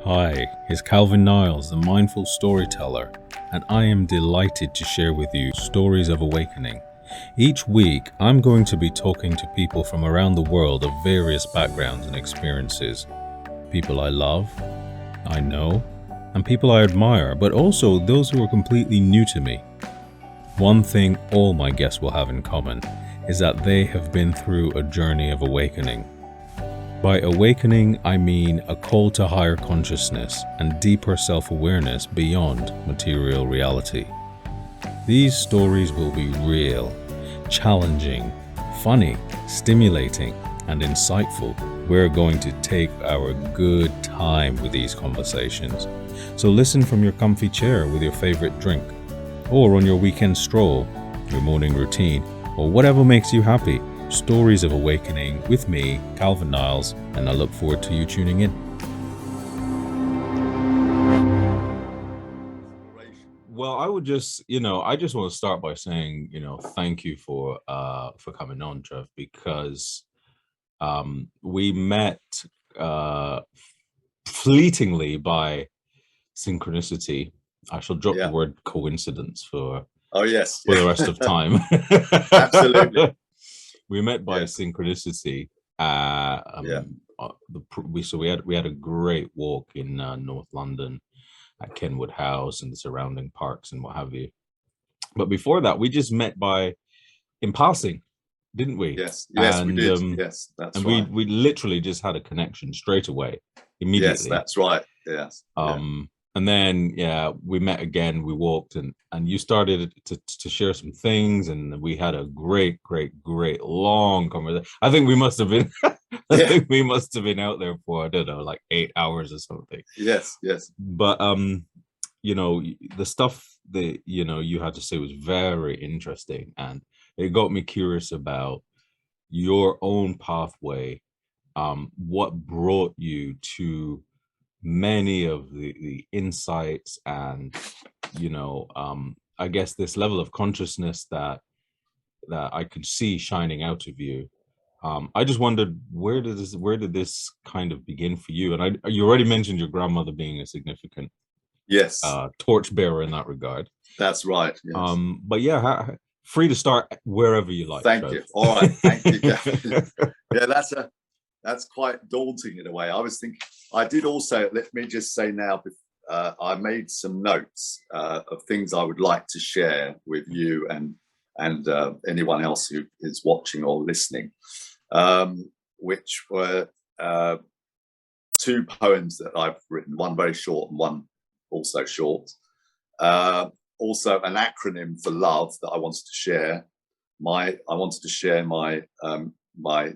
Hi, it's Calvin Niles, the mindful storyteller, and I am delighted to share with you stories of awakening. Each week, I'm going to be talking to people from around the world of various backgrounds and experiences. People I love, I know, and people I admire, but also those who are completely new to me. One thing all my guests will have in common is that they have been through a journey of awakening. By awakening, I mean a call to higher consciousness and deeper self-awareness beyond material reality. These stories will be real, challenging, funny, stimulating, and insightful. We're going to take our good time with these conversations. So listen from your comfy chair with your favorite drink, or on your weekend stroll, your morning routine, or whatever makes you happy. Stories of Awakening with me, Calvin Niles, and I look forward to you tuning in. Well, I would just, I just want to start by saying, thank you for coming on, Trev, because we met fleetingly by synchronicity. I shall drop the word coincidence for the rest of time. Absolutely. We met by synchronicity. We had a great walk in North London at Kenwood House and the surrounding parks and what have you. But before that, we just met in passing, didn't we? Yes, and, we did. Yes, that's and right. we literally just had a connection straight away, immediately. Yes, that's right. Yes. And then, we met again, we walked and you started to share some things and we had a great long conversation. I think we must have been, out there for, I don't know, like 8 hours or something. Yes. But, the stuff that, you had to say was very interesting and it got me curious about your own pathway, what brought you to many of the insights and I guess this level of consciousness that I could see shining out of you. I just wondered, where did this kind of begin for you? And you already mentioned your grandmother being a significant torchbearer in that regard. That's right. Yes. But free to start wherever you like. Thank you. All right. Thank you. That's quite daunting in a way. I was thinking, I did also, let me just say now, I made some notes of things I would like to share with you and anyone else who is watching or listening, which were two poems that I've written, one very short and one also short. Also an acronym for love that I wanted to share. I wanted to share my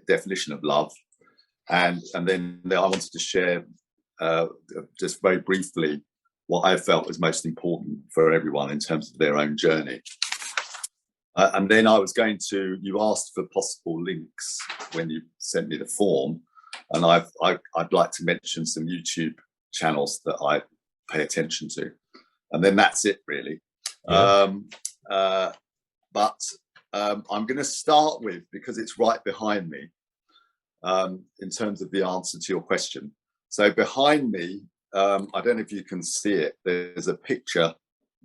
definition of love. And then I wanted to share just very briefly what I felt was most important for everyone in terms of their own journey. And then I was going to, you asked for possible links when you sent me the form, and I'd like to mention some YouTube channels that I pay attention to. And then that's it, really. Yeah. But I'm going to start with, because it's right behind me, in terms of the answer to your question. So behind me, I don't know if you can see it, there's a picture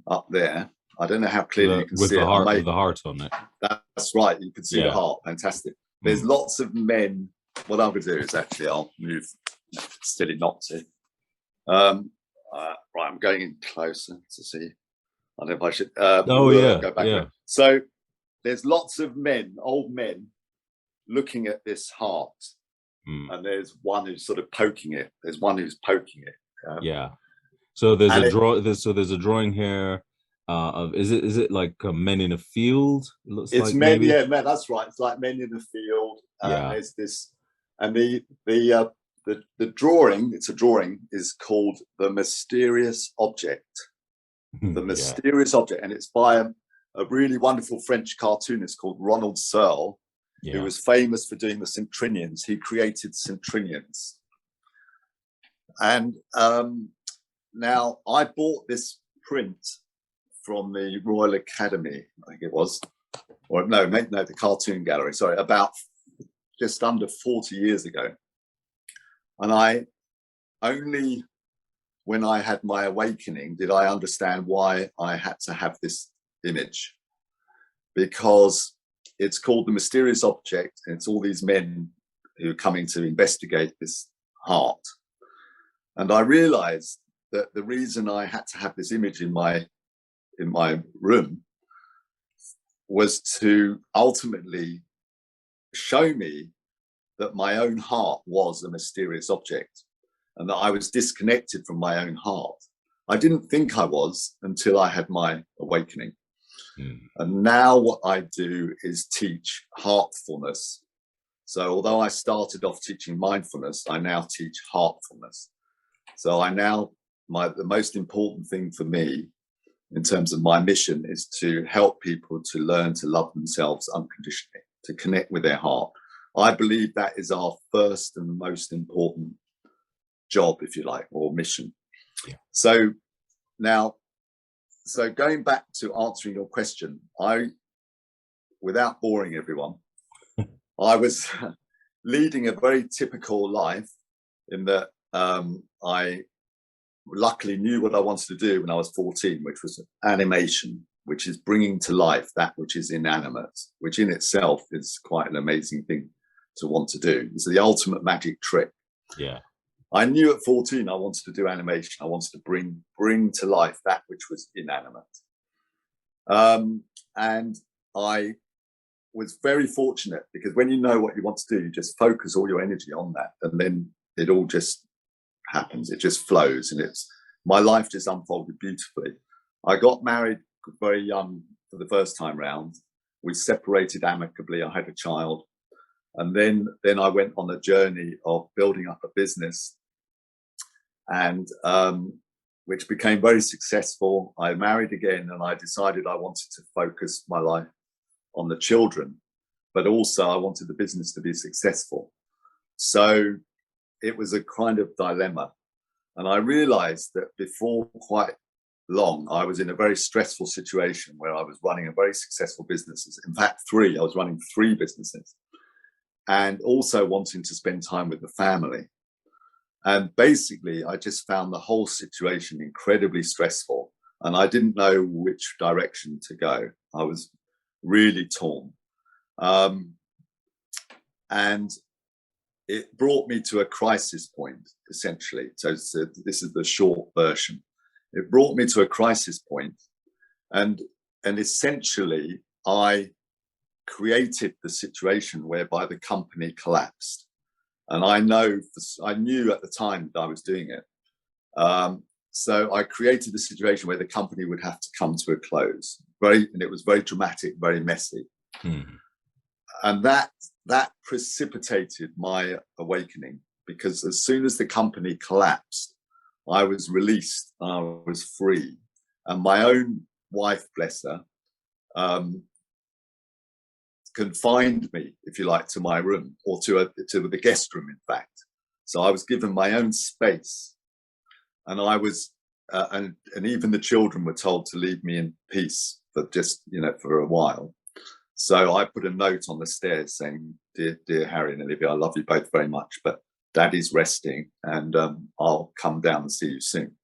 up there. I don't know how clearly you can see it. With the heart on it. That's right, you can see the heart. Fantastic. There's lots of men. What I'm going to do is actually, I'll move steady not to. Right, I'm going in closer to see. I don't know if I should go back there. So there's lots of men, old men, looking at this heart, and there's one who's sort of poking it. There's one who's poking it. So there's a drawing here of is it like men in a field? It looks it's like men, maybe? Yeah, men. That's right. It's like men in a field. There's this, and the drawing. It's a drawing is called The Mysterious Object. The Mysterious Object, and it's by a really wonderful French cartoonist called Ronald Searle. Who was famous for doing the Centennials. He created Centennials. And now I bought this print from the Royal Academy, I think it was, or no, the Cartoon Gallery, sorry, about just under 40 years ago. And I only when I had my awakening, did I understand why I had to have this image. Because it's called the mysterious object, and it's all these men who are coming to investigate this heart. And I realized that the reason I had to have this image in my room was to ultimately show me that my own heart was a mysterious object, and that I was disconnected from my own heart. I didn't think I was until I had my awakening. And now what I do is teach heartfulness. So although I started off teaching mindfulness, I now teach heartfulness. So the most important thing for me in terms of my mission is to help people to learn to love themselves unconditionally, to connect with their heart. I believe that is our first and most important job, if you like, or mission. Yeah. So going back to answering your question, without boring everyone, I was leading a very typical life in that I luckily knew what I wanted to do when I was 14, which was animation, which is bringing to life that which is inanimate, which in itself is quite an amazing thing to want to do. It's the ultimate magic trick. Yeah. I knew at 14 I wanted to do animation. I wanted to bring to life that which was inanimate. And I was very fortunate, because when you know what you want to do, you just focus all your energy on that, and then it all just happens. It just flows, and my life just unfolded beautifully. I got married very young for the first time round. We separated amicably. I had a child, and then I went on a journey of building up a business, and which became very successful. I married again, and I decided I wanted to focus my life on the children, but also I wanted the business to be successful. So it was a kind of dilemma. And I realized that before quite long, I was in a very stressful situation where I was running a very successful business. In fact, I was running 3 businesses, and also wanting to spend time with the family. And basically, I just found the whole situation incredibly stressful, and I didn't know which direction to go. I was really torn. And it brought me to a crisis point, essentially. So this is the short version. It brought me to a crisis point, and essentially I created the situation whereby the company collapsed. And I knew at the time that I was doing it. So I created a situation where the company would have to come to a close. And it was very dramatic, very messy. And that precipitated my awakening, because as soon as the company collapsed, I was released, I was free. And my own wife, bless her, confined me, if you like, to my room, or to the guest room, in fact. So I was given my own space, and I was, and even the children were told to leave me in peace for a while. So I put a note on the stairs saying, dear Harry and Olivia, I love you both very much, but Daddy's resting, and I'll come down and see you soon.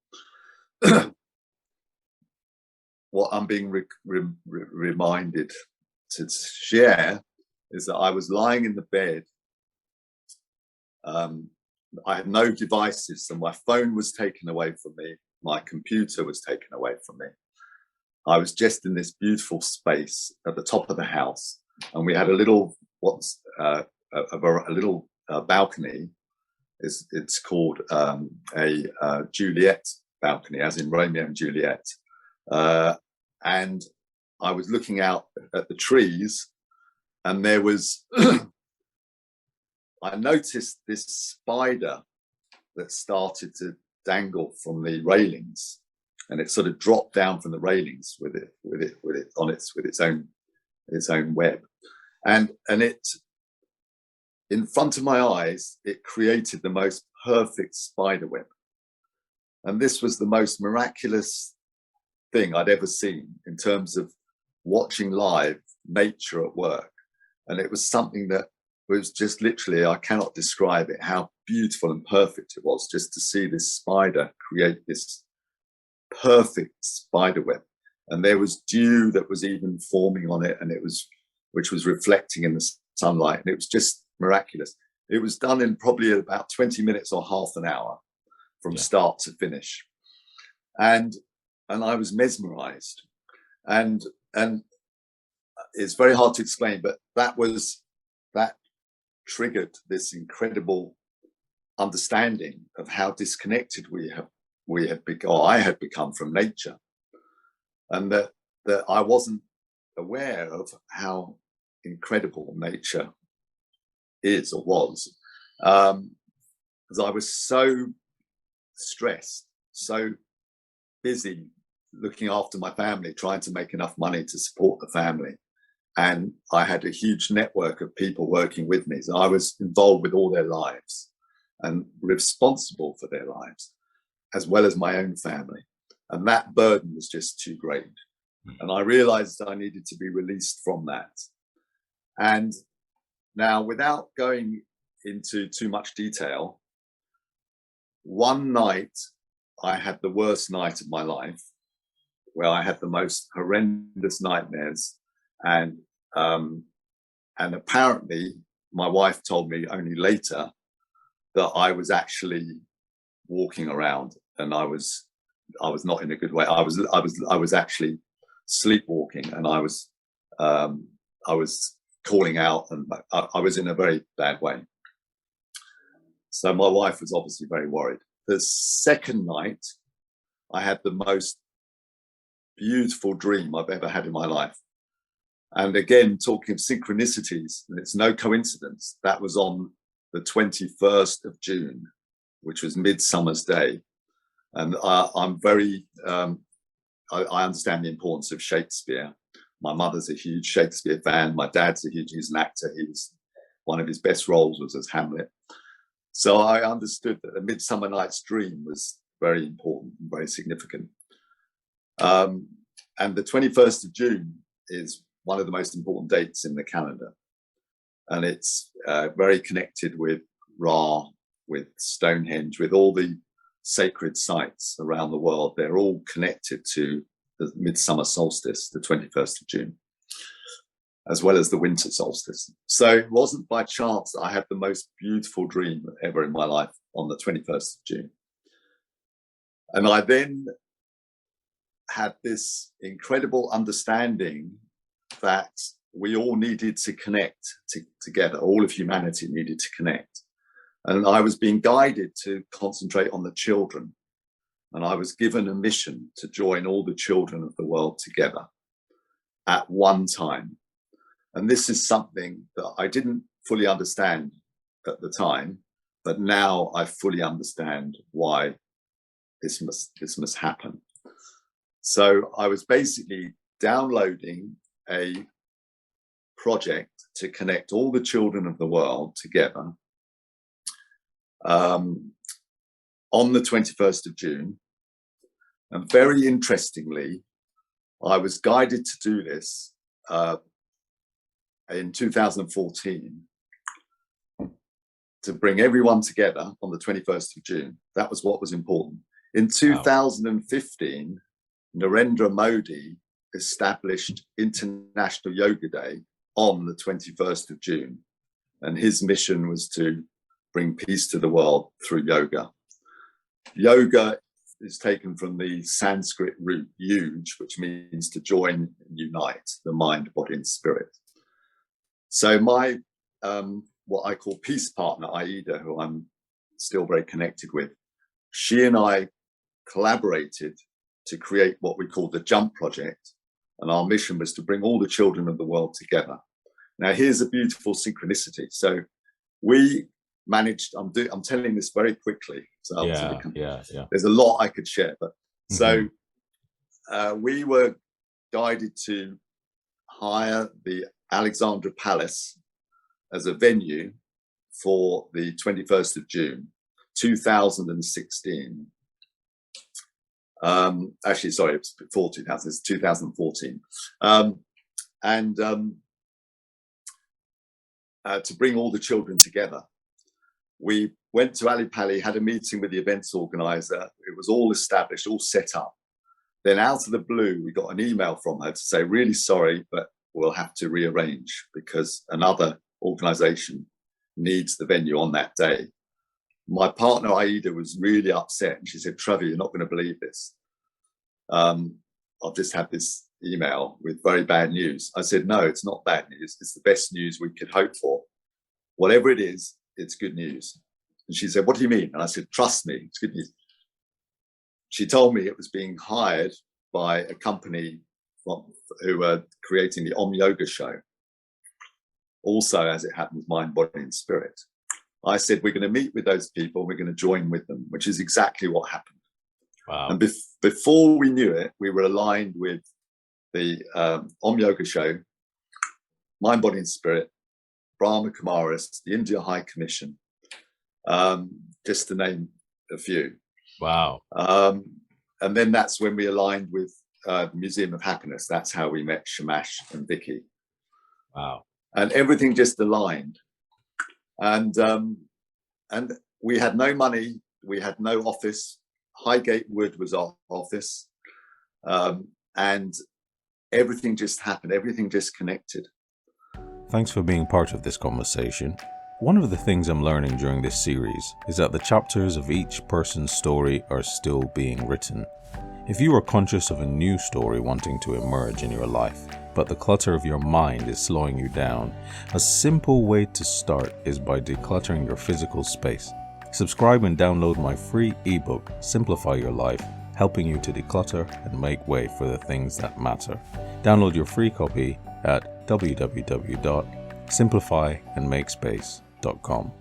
What I'm being reminded to share is that I was lying in the bed. I had no devices, so my phone was taken away from me. My computer was taken away from me. I was just in this beautiful space at the top of the house, and we had a little balcony. It's called a Juliet balcony, as in Romeo and Juliet. And I was looking out at the trees, and there was I noticed this spider that started to dangle from the railings, and it sort of dropped down from the railings with its own web, and it, in front of my eyes, it created the most perfect spider web. And this was the most miraculous thing I'd ever seen in terms of watching live nature at work. And it was something that was just literally, I cannot describe it, how beautiful and perfect it was just to see this spider create this perfect spider web. And there was dew that was even forming on it, and which was reflecting in the sunlight, and it was just miraculous. It was done in probably about 20 minutes or half an hour from start to finish. And I was mesmerized. And it's very hard to explain, but that triggered this incredible understanding of how disconnected I had become from nature, and that I wasn't aware of how incredible nature is or was, because I was so stressed, so busy looking after my family, trying to make enough money to support the family. And I had a huge network of people working with me. So I was involved with all their lives and responsible for their lives, as well as my own family. And that burden was just too great. And I realized I needed to be released from that. And now, without going into too much detail, one night I had the worst night of my life, where I had the most horrendous nightmares. And apparently my wife told me only later that I was actually walking around, and I was not in a good way. I was actually sleepwalking, and I was calling out, and I was in a very bad way. So my wife was obviously very worried. The second night, I had the most beautiful dream I've ever had in my life. And again, talking of synchronicities, and it's no coincidence, that was on the 21st of June, which was Midsummer's Day. And I'm very, I understand the importance of Shakespeare. My mother's a huge Shakespeare fan. My dad's he's an actor. One of his best roles was as Hamlet. So I understood that A Midsummer Night's Dream was very important and very significant. And the 21st of June is one of the most important dates in the calendar. And it's very connected with Ra, with Stonehenge, with all the sacred sites around the world. They're all connected to the midsummer solstice, the 21st of June, as well as the winter solstice. So it wasn't by chance that I had the most beautiful dream ever in my life on the 21st of June. And I then had this incredible understanding that we all needed to connect together. All of humanity needed to connect. And I was being guided to concentrate on the children. And I was given a mission to join all the children of the world together at one time. And this is something that I didn't fully understand at the time, but now I fully understand why this must happen. So I was basically downloading a project to connect all the children of the world together on the 21st of June. And very interestingly, I was guided to do this in 2014 to bring everyone together on the 21st of June. That was what was important. In 2015, Narendra Modi established International Yoga Day on the 21st of June. And his mission was to bring peace to the world through yoga. Yoga is taken from the Sanskrit root yuj, which means to join and unite the mind, body, and spirit. So my, what I call peace partner, Aida, who I'm still very connected with, she and I collaborated to create what we call the Jump Project. And our mission was to bring all the children of the world together. Now, here's a beautiful synchronicity. So we managed, I'm telling this very quickly. So there's a lot I could share, but so we were guided to hire the Alexandra Palace as a venue for the 21st of June, 2016. Actually, sorry, it was before 2000, it's 2014. to bring all the children together. We went to Ali Pali, had a meeting with the events organizer. It was all established, all set up. Then out of the blue, we got an email from her to say, really sorry, but we'll have to rearrange because another organization needs the venue on that day. My partner, Aida, was really upset. And she said, Trevor, you're not going to believe this. I've just had this email with very bad news. I said, no, it's not bad news. It's the best news we could hope for. Whatever it is, it's good news. And she said, what do you mean? And I said, trust me, it's good news. She told me it was being hired by a company who were creating the Om Yoga show. Also, as it happens, mind, body, and spirit. I said, we're going to meet with those people. We're going to join with them, which is exactly what happened. Wow. And before we knew it, we were aligned with the Om Yoga show, Mind, Body, and Spirit, Brahma Kumaris, the India High Commission, just to name a few. Wow. And then that's when we aligned with the Museum of Happiness. That's how we met Shamash and Vicky. Wow. And everything just aligned. And we had no money. We had no office. Highgate Wood was our office. And everything just happened. Everything just connected. Thanks for being part of this conversation. One of the things I'm learning during this series is that the chapters of each person's story are still being written. If you are conscious of a new story wanting to emerge in your life, but the clutter of your mind is slowing you down, a simple way to start is by decluttering your physical space. Subscribe and download my free ebook, Simplify Your Life, helping you to declutter and make way for the things that matter. Download your free copy at www.simplifyandmakespace.com.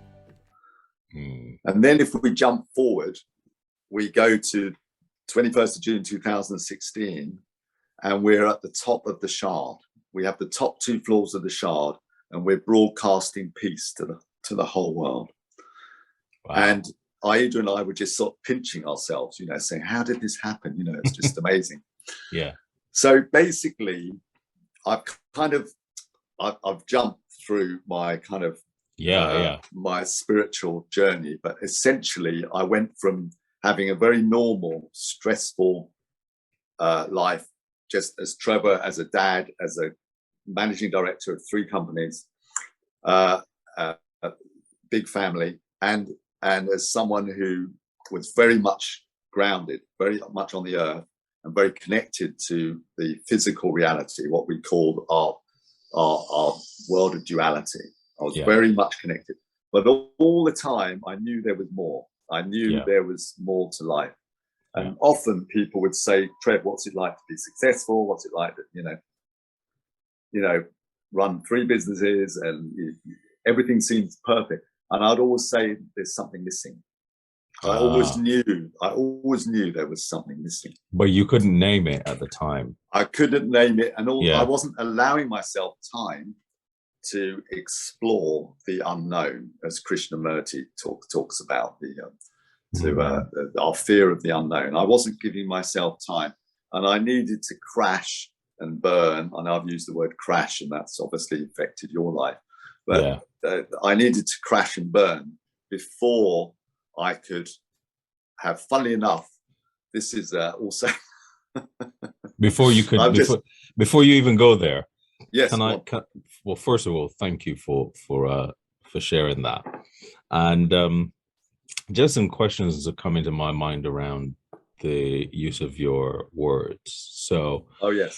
And then if we jump forward, we go to 21st of June 2016, and we're at the top of the Shard. We have the top 2 floors of the Shard, and we're broadcasting peace to the whole world. Wow. And Aida and I were just sort of pinching ourselves, saying, how did this happen? It's just amazing. Yeah. So basically, I've jumped through my kind of my spiritual journey, but essentially I went from having a very normal, stressful life, just as Trevor, as a dad, as a managing director of 3 companies, a big family, and as someone who was very much grounded, very much on the earth, and very connected to the physical reality, what we call our world of duality. I was very much connected, but all the time I knew there was more. I knew there was more to life. And often people would say, Trev, what's it like to be successful? What's it like to, run 3 businesses and everything seems perfect? And I'd always say there's something missing. I always knew there was something missing. But you couldn't name it at the time. I couldn't name it. And I wasn't allowing myself time to explore the unknown, as Krishnamurti talks about, our fear of the unknown. I wasn't giving myself time, and I needed to crash and burn. And I've used the word crash, and that's obviously affected your life. But I needed to crash and burn before I could have, funnily enough, this is also before you even go there. Yes. Well, first of all, thank you for sharing that. And just some questions that come into my mind around the use of your words. So, you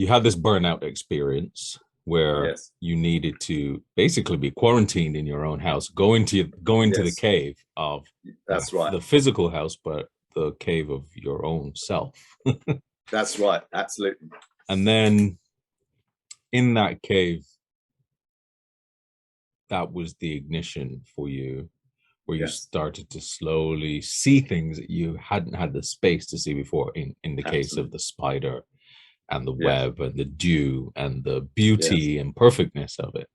had this burnout experience where you needed to basically be quarantined in your own house, going to the cave of the physical house, but the cave of your own self. That's right, absolutely. And then in that cave, that was the ignition for you, where you started to slowly see things that you hadn't had the space to see before, in the case of the spider and the web and the dew and the beauty and perfectness of it.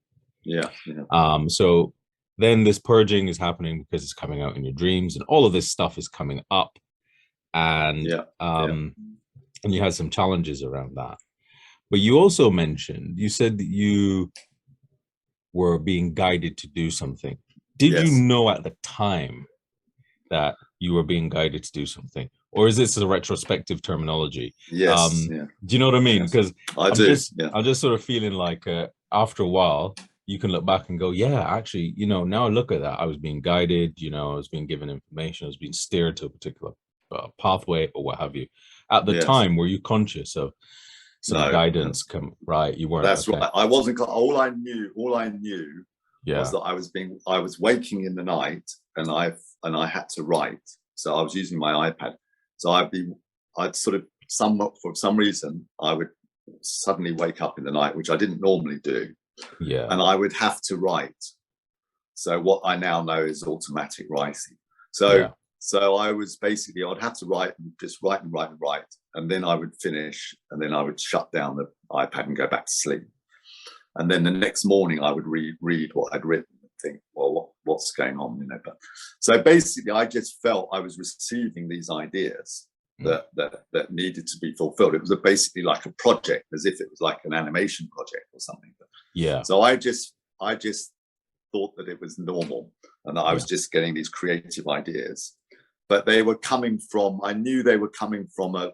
So then this purging is happening because it's coming out in your dreams, and all of this stuff is coming up, and and you had some challenges around that. But you also mentioned, you said that you were being guided to do something. Did you Yes. know at the time that you were being guided to do something, or is this a retrospective terminology? Yes. Yeah. Do you know what I mean? Yes. Because I do. Yeah. I'm just sort of feeling like after a while you can look back and go, yeah, actually, you know, now I look at that, I was being guided, you know, I was being given information, I was being steered to a particular pathway or what have you. At the Yes. time, were you conscious of some No. guidance come right? You weren't. That's Okay. right. I wasn't. All I knew Yeah. was that I was waking in the night, and I had to write. So I was using my iPad. So I'd sort of for some reason I would suddenly wake up in the night, which I didn't normally do, Yeah. and I would have to write. So what I now know is automatic writing. So Yeah. so I was basically, I'd have to write and just write, and then I would finish, and then I would shut down the iPad and go back to sleep. And then the next morning I would read what I'd written and think, well, what's going on, you know? But so basically, I just felt I was receiving these ideas that needed to be fulfilled. It was basically like a project, as if it was like an animation project or something. Yeah. So I just thought that it was normal and that I was just getting these creative ideas, but they were coming from, I knew they were coming from a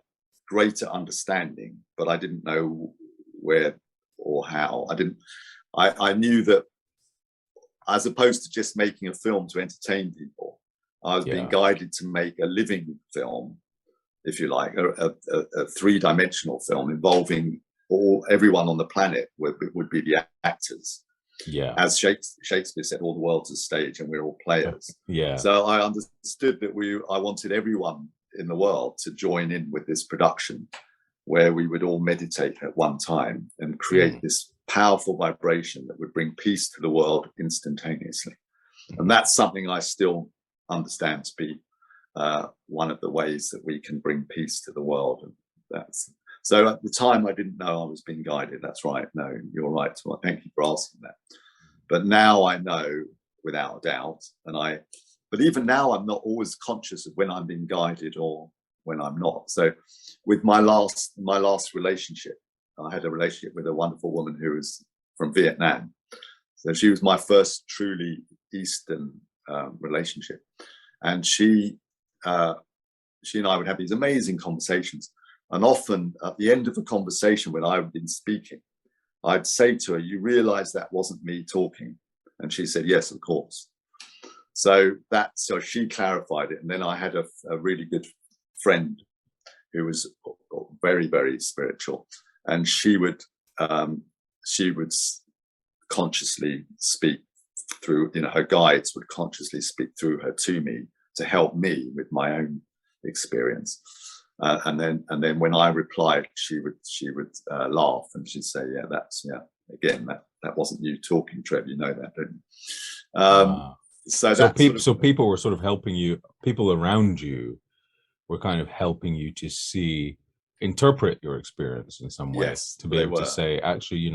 greater understanding, but I didn't know where or how. I knew that as opposed to just making a film to entertain people, I was being guided to make a living film, if you like, a three-dimensional film involving everyone on the planet would be the actors. Yeah. As Shakespeare said, all the world's a stage and we're all players. Yeah. So I understood that I wanted everyone in the world to join in with this production where we would all meditate at one time and create this powerful vibration that would bring peace to the world instantaneously. And that's something I still understand to be one of the ways that we can bring peace to the world. And so at the time, I didn't know I was being guided. That's right. No, you're right. Well, thank you for asking that. But now I know without a doubt. But even now, I'm not always conscious of when I'm being guided or when I'm not. So with my last relationship, I had a relationship with a wonderful woman who was from Vietnam. So she was my first truly Eastern relationship. And she and I would have these amazing conversations. And often at the end of a conversation when I've been speaking, I'd say to her, you realize that wasn't me talking? And she said, yes, of course. So she clarified it. And then I had a really good friend who was very, very spiritual. And she would consciously speak through, her guides would consciously speak through her to me to help me with my own experience. And then when I replied, she would laugh and she'd say, again, that wasn't you talking, Trevor, you know that, don't you? So people were sort of helping you, people around you were kind of helping you to interpret your experience in some way, to be able to say, actually,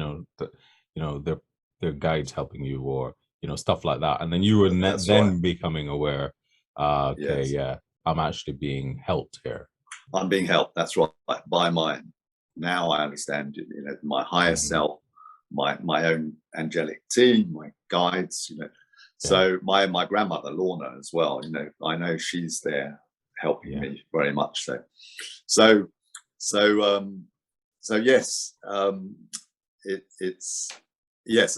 their guides helping you, or, stuff like that. And then you were then becoming aware, I'm actually being helped here. I'm being helped. That's right. By now I understand, my higher self, my own angelic team, my guides, So my grandmother, Lorna, as well, I know she's there helping me very much. So yes,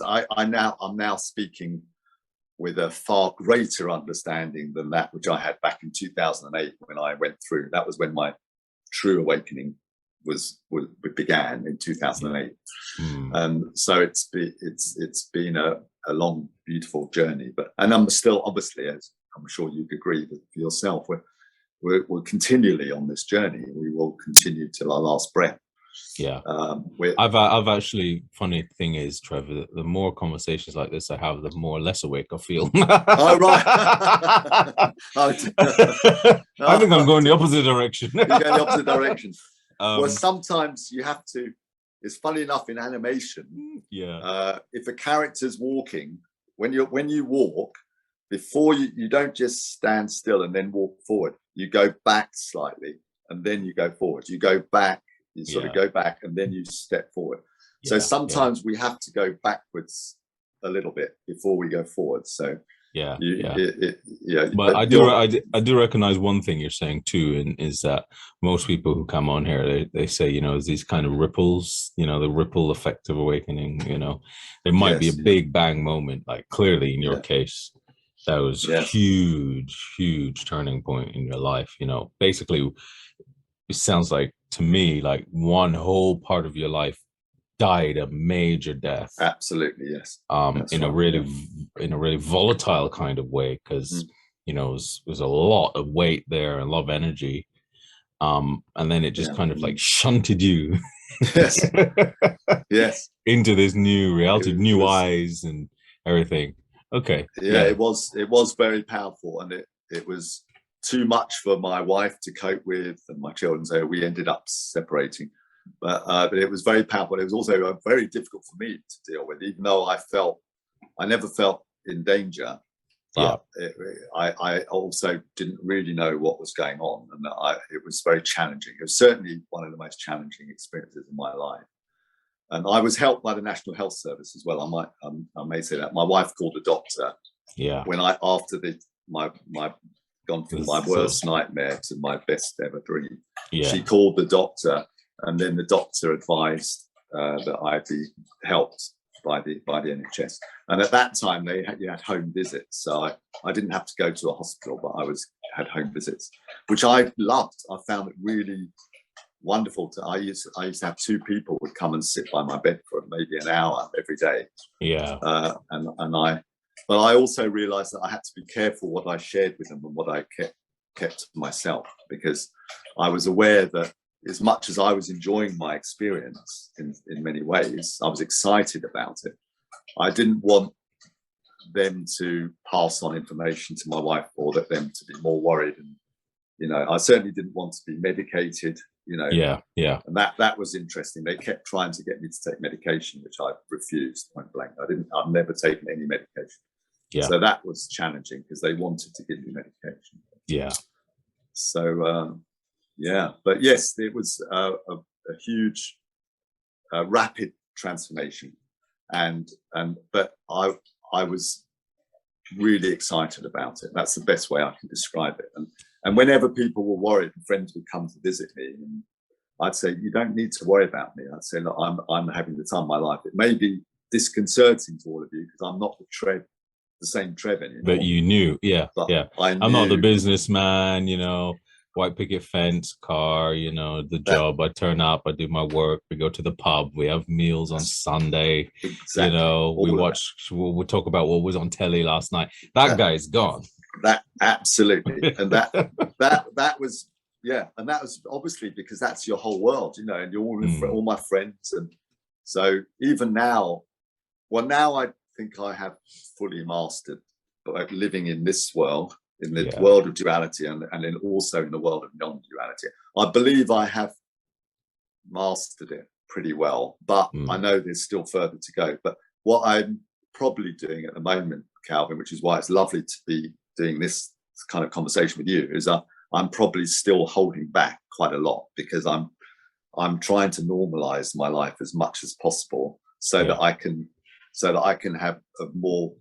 I'm now speaking with a far greater understanding than that which I had back in 2008 when I went through. That was when my true awakening began in 2008. So it's been a long, beautiful journey. And I'm still, obviously, as I'm sure you'd agree with yourself, we're continually on this journey. We will continue till our last breath. Yeah. I've actually, funny thing is, Trevor, the more conversations like this I have, the more less awake I feel. Oh, right. I think I'm going the opposite direction. You're going the opposite direction. Well, sometimes you have to, it's funny enough in animation. If a character's walking, when you walk, before you don't just stand still and then walk forward. You go back slightly and then you go forward. You go back, You sort of go back and then you step forward. So Yeah, sometimes we have to go backwards a little bit before we go forward. So but I do recognize one thing you're saying too, and is that most people who come on here, they say, you know, is these kind of ripples, you know, the ripple effect of awakening. You know, there might be a big bang moment, like clearly in your case, that was huge turning point in your life. You know, basically, it sounds like to me like one whole part of your life died a major death. Absolutely, yes. In a really volatile kind of way, because you know it was a lot of weight there and a lot of energy. And then it just kind of like shunted you into this new reality, new eyes and everything. Okay. It was very powerful, and it was too much for my wife to cope with and my children, so we ended up separating. But it was very powerful. It was also very difficult for me to deal with, even though I never felt in danger. But I also didn't really know what was going on, and it was very challenging. It was certainly one of the most challenging experiences in my life. And I was helped by the National Health Service as well. I may say that my wife called a doctor. Yeah. When after my gone from my worst nightmare to my best ever dream, she called the doctor. And then the doctor advised that I be helped by the NHS. And at that time, you had home visits, so I didn't have to go to a hospital, but I had home visits, which I loved. I found it really wonderful. I used to have two people would come and sit by my bed for maybe an hour every day. Yeah. But I also realised that I had to be careful what I shared with them and what I kept to myself, because I was aware that, as much as I was enjoying my experience in many ways, I was excited about it. I didn't want them to pass on information to my wife, or that them to be more worried. And, you know, I certainly didn't want to be medicated, you know. Yeah. And that was interesting. They kept trying to get me to take medication, which I refused point blank. I've never taken any medication. Yeah. So that was challenging, because they wanted to give me medication. Yeah. So, but yes, it was a huge, rapid transformation, but I was really excited about it. That's the best way I can describe it. And whenever people were worried, friends would come to visit me, and I'd say, you don't need to worry about me. I'd say, look, I'm having the time of my life. It may be disconcerting to all of you, because I'm not the same Trevor anymore. But you knew, But I'm not the businessman, you know, white picket fence, car, you know, the job. I turn up, I do my work, we go to the pub, we have meals on Sunday. Exactly. You know, we'll talk about what was on telly last night. That guy's gone. That absolutely. And that was, and that was obviously because that's your whole world, you know, and you're all my friends. And so even now, now I think I have fully mastered living in this world, in the world of duality, and then also in the world of non-duality. I believe I have mastered it pretty well, but I know there's still further to go. But what I'm probably doing at the moment, Calvin, which is why it's lovely to be doing this kind of conversation with you, is I'm probably still holding back quite a lot, because I'm trying to normalize my life as much as possible, so that I can have a more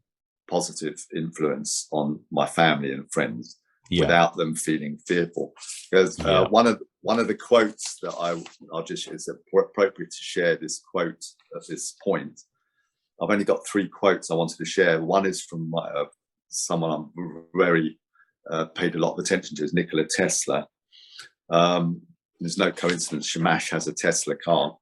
positive influence on my family and friends without them feeling fearful. Because one of the quotes that it's appropriate to share this quote at this point. I've only got 3 quotes I wanted to share. One is from someone I'm very paid a lot of attention to, is Nicola Tesla. There's no coincidence Shamash has a Tesla car.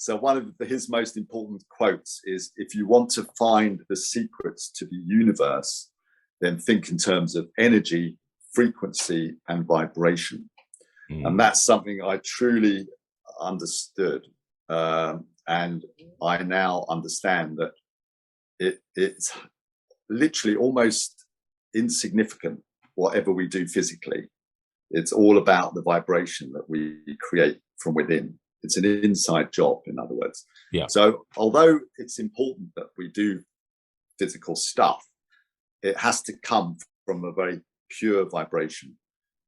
So one of his most important quotes is, if you want to find the secrets to the universe, then think in terms of energy, frequency, and vibration. And that's something I truly understood. And I now understand that it's literally almost insignificant, whatever we do physically. It's all about the vibration that we create from within. It's an inside job, in other words. So although it's important that we do physical stuff, it has to come from a very pure vibration.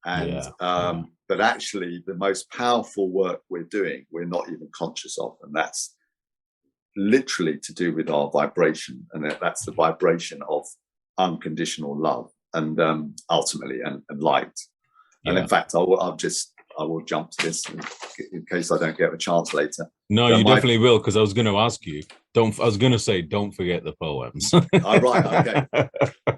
And Yeah. but actually the most powerful work we're doing, we're not even conscious of, and that's literally to do with our vibration, and that's the vibration of unconditional love, and ultimately and light. And in fact, I will jump to this in case I don't get a chance later. No, So you definitely will, because I was going to ask you. I was going to say, don't forget the poems. Oh, right, okay.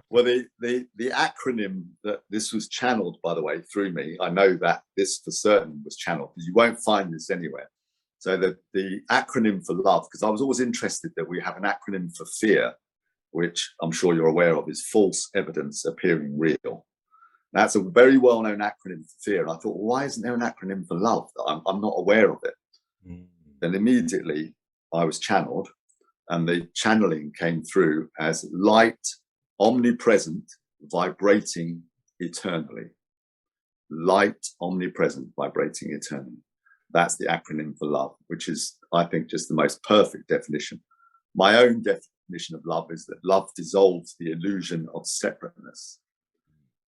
Well, the acronym that this was channeled, by the way, through me. I know that this for certain was channeled, because you won't find this anywhere. So the acronym for love, because I was always interested that we have an acronym for fear, which I'm sure you're aware of, is false evidence appearing real. That's a very well-known acronym for fear. And I thought, well, why isn't there an acronym for love? I'm not aware of it. Then immediately I was channeled, and the channeling came through as light, omnipresent, vibrating eternally. Light, omnipresent, vibrating eternally. That's the acronym for love, which is, I think, just the most perfect definition. My own definition of love is that love dissolves the illusion of separateness.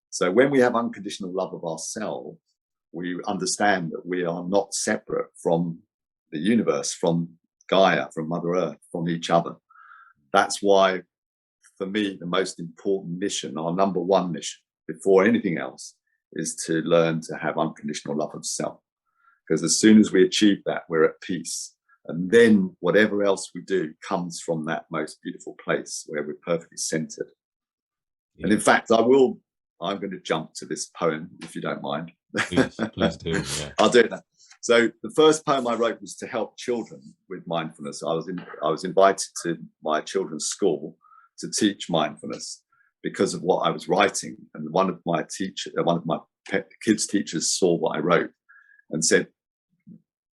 So when we have unconditional love of ourselves, we understand that we are not separate from the universe, from Gaia, from Mother Earth, from each other. That's why, for me, the most important mission, our number one mission, before anything else, is to learn to have unconditional love of self. Because as soon as we achieve that, we're at peace. And then whatever else we do comes from that most beautiful place where we're perfectly centered. Yeah. And in fact, I'm going to jump to this poem, if you don't mind. Please do. Yeah. I'll do it now. So the first poem I wrote was to help children with mindfulness. I was invited to my children's school to teach mindfulness because of what I was writing. And one of my kids' teachers saw what I wrote and said,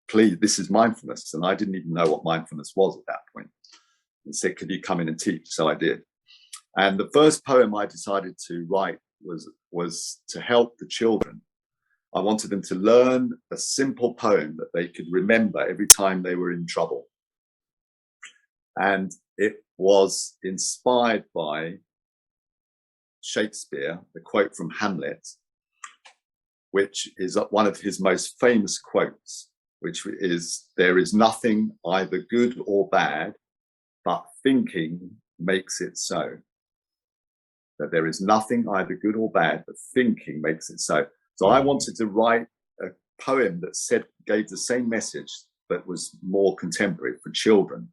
please, this is mindfulness. And I didn't even know what mindfulness was at that point. And said, could you come in and teach? So I did. And the first poem I decided to write was to help the children. I wanted them to learn a simple poem that they could remember every time they were in trouble. And it was inspired by Shakespeare, the quote from Hamlet, which is one of his most famous quotes, which is, there is nothing either good or bad, but thinking makes it so. That there is nothing either good or bad, but thinking makes it so. So I wanted to write a poem that gave the same message, but was more contemporary for children.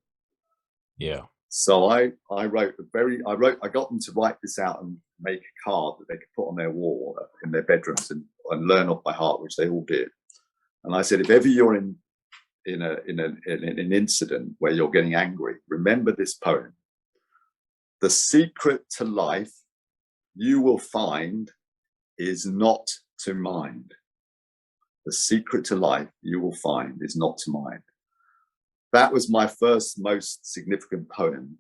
Yeah. So I got them to write this out and make a card that they could put on their wall in their bedrooms and learn off by heart, which they all did. And I said, if ever you're in an incident where you're getting angry, remember this poem. The secret to life you will find is not to mind. The secret to life you will find is not to mind. That was my first most significant poem,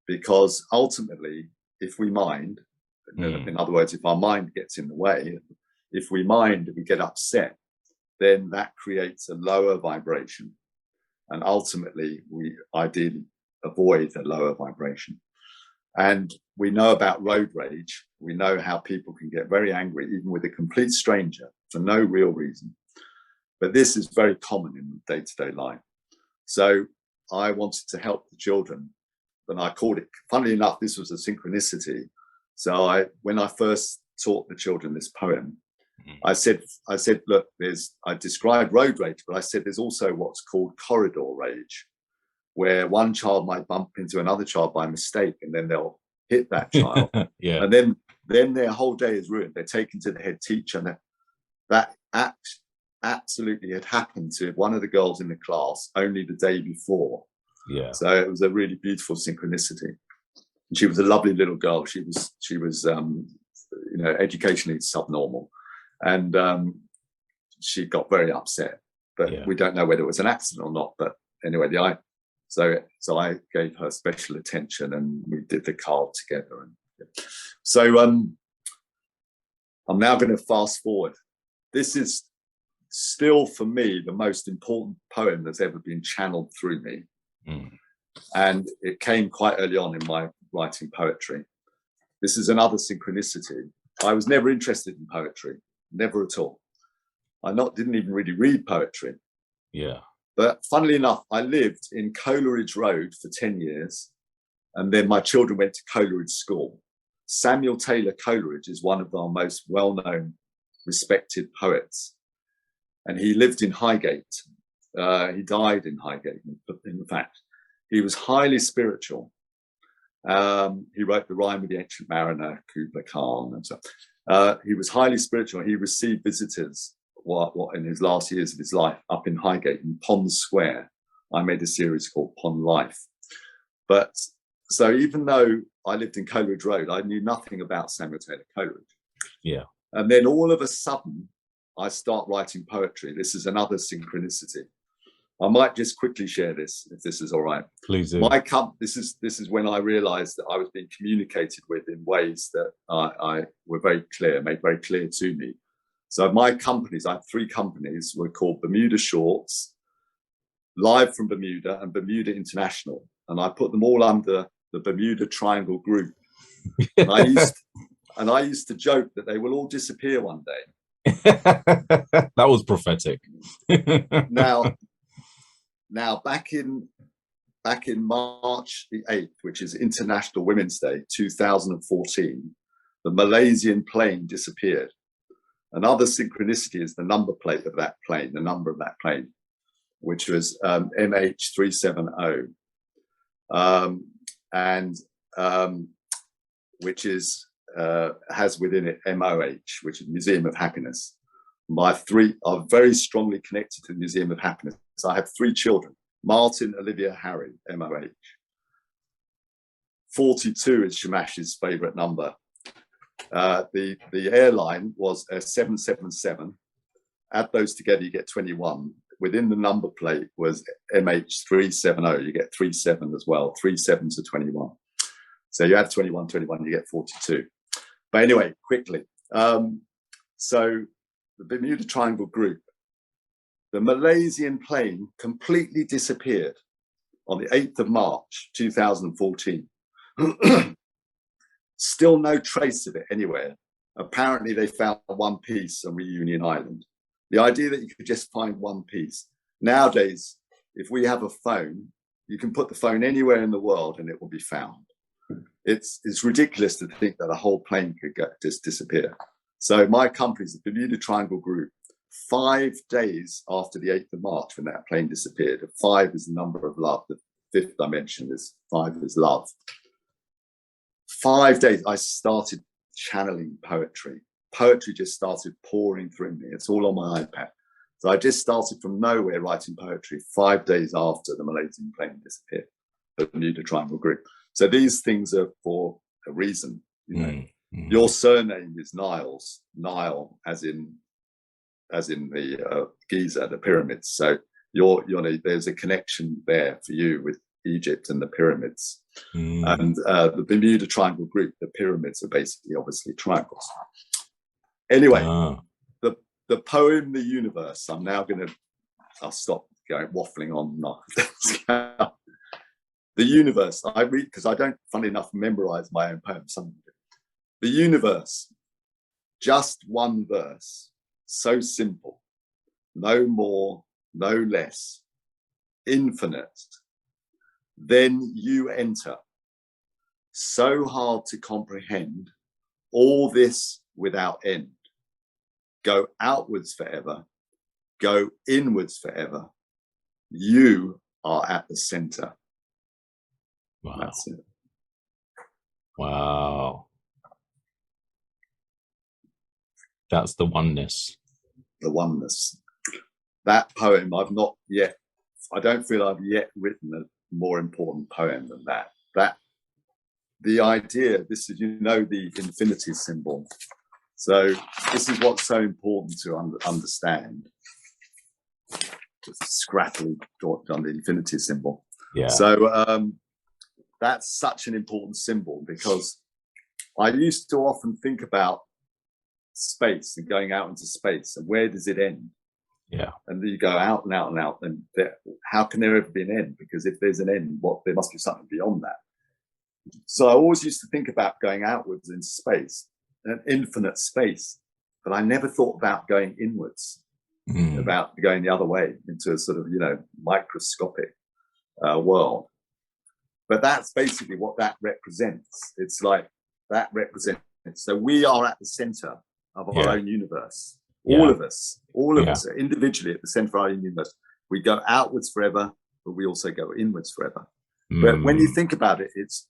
because ultimately, if we mind, in other words, if our mind gets in the way, if we mind, we get upset, then that creates a lower vibration. And ultimately, we ideally avoid a lower vibration. And we know about road rage. We know how people can get very angry, even with a complete stranger, for no real reason. But this is very common in day-to-day life. So I wanted to help the children, and I called it, funnily enough, this was a synchronicity. So when I first taught the children this poem, I said, look, I described road rage, but I said there's also what's called corridor rage, where one child might bump into another child by mistake, and then they'll hit that child. Yeah. And then their whole day is ruined. They're taken to the head teacher, and that absolutely had happened to one of the girls in the class only the day before. Yeah. So it was a really beautiful synchronicity. And she was a lovely little girl. She was educationally subnormal, and she got very upset. But we don't know whether it was an accident or not. But anyway, so I gave her special attention, and we did the card together. And so I'm now going to fast forward. This is still, for me, the most important poem that's ever been channeled through me. And it came quite early on in my writing poetry. This is another synchronicity. I was never interested in poetry. never at all. Didn't even really read poetry. Yeah. But funnily enough, I lived in Coleridge Road for 10 years. And then my children went to Coleridge School. Samuel Taylor Coleridge is one of our most well-known, respected poets. And he lived in Highgate. He died in Highgate, in fact. He was highly spiritual. He wrote The Rhyme of the Ancient Mariner, Kubla Khan, and so he was highly spiritual. He received visitors in his last years of his life up in Highgate, in Pond Square. I made a series called Pond Life. But so even though I lived in Coleridge Road, I knew nothing about Samuel Taylor Coleridge. Yeah. And then all of a sudden, I start writing poetry. This is another synchronicity. I might just quickly share this, if this is all right. Please do. This is when I realized that I was being communicated with in ways that I were very clear, made very clear to me. So my companies, I have 3 companies, were called Bermuda Shorts, Live from Bermuda, and Bermuda International. And I put them all under the Bermuda Triangle Group. And I used to joke that they will all disappear one day. That was prophetic. Now, back in March the 8th, which is International Women's Day, 2014, the Malaysian plane disappeared. Another synchronicity is the number plate of that plane, the number of that plane, which was MH370, which is has within it MOH, which is Museum of Happiness. My 3 are very strongly connected to the Museum of Happiness. So I have 3 children: Martin, Olivia, Harry, MOH. 42 is Shamash's favorite number. The airline was a 777. Add those together, you get 21. Within the number plate was MH370. You get 37 as well. 3 7s are 21. So you add 21, you get 42. But anyway, quickly. So the Bermuda Triangle Group, the Malaysian plane completely disappeared on the 8th of March, 2014. Still no trace of it anywhere. Apparently they found one piece on Reunion Island. The idea that you could just find one piece. Nowadays, if we have a phone, you can put the phone anywhere in the world and it will be found. It's ridiculous to think that a whole plane could just disappear. So my company's the Bermuda Triangle Group. 5 days after the 8th of March, when that plane disappeared, 5 is the number of love. The 5th dimension is 5 is love. 5 days, I started channeling poetry. Poetry just started pouring through me. It's all on my iPad. So I just started from nowhere writing poetry 5 days after the Malaysian plane disappeared, the Bermuda Triangle Group. So these things are for a reason. You know, your surname is Niles, Nile, as in the Giza, the pyramids. So there's a connection there for you with Egypt and the pyramids. And the Bermuda Triangle Group, the pyramids are basically obviously triangles. Anyway, the poem, The Universe. I'll stop going waffling on now. The Universe, I read because I don't, funny enough, memorize my own poems. The Universe, just one verse, so simple, no more, no less, infinite. Then you enter, so hard to comprehend, all this without end. Go outwards forever, go inwards forever. You are at the center. Wow. That's it. Wow. That's the oneness. The oneness. That poem, I don't feel I've yet written a more important poem than that. The idea, this is, the infinity symbol. So this is what's so important to understand. Just scrappily done the infinity symbol. Yeah. So that's such an important symbol, because I used to often think about space and going out into space and where does it end? Yeah. And then you go out and out and out, and how can there ever be an end? Because if there's an end, there must be something beyond that. So I always used to think about going outwards in space, an infinite space. but I never thought about going inwards, about going the other way into a sort of, microscopic world. But that's basically what that represents. It's like that represents. So we are at the center of our own universe. All of us are individually at the center of our own universe. We go outwards forever, but we also go inwards forever. But when you think about it, it's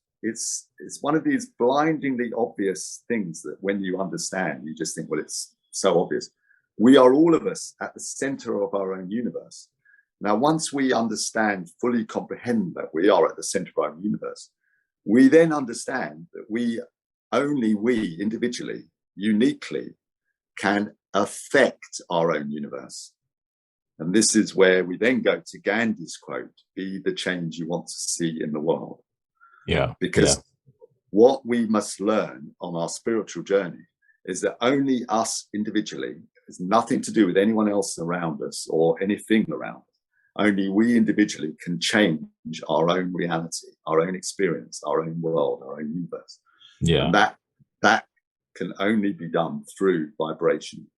one of these blindingly obvious things that when you understand, you just think, well, it's so obvious. We are all of us at the center of our own universe. Now, once we understand, fully comprehend that we are at the center of our own universe, we then understand that we individually, uniquely, can affect our own universe. And this is where we then go to Gandhi's quote, be the change you want to see in the world. Yeah. Because what we must learn on our spiritual journey is that only us individually, has nothing to do with anyone else around us or anything around us. Only we individually can change our own reality, our own experience, our own world, our own universe. Yeah. And that can only be done through vibration.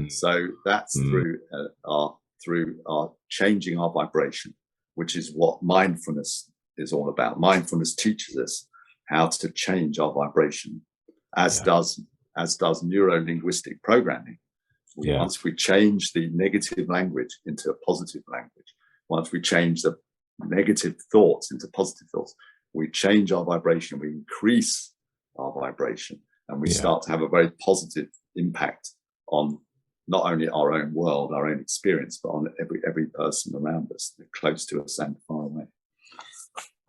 So that's through our changing our vibration, which is what mindfulness is all about. Mindfulness teaches us how to change our vibration, as does neuro-linguistic programming. Once we change the negative language into a positive language, once we change the negative thoughts into positive thoughts, we change our vibration, we increase our vibration, and we start to have a very positive impact on not only our own world, our own experience, but on every person around us, close to us and far away.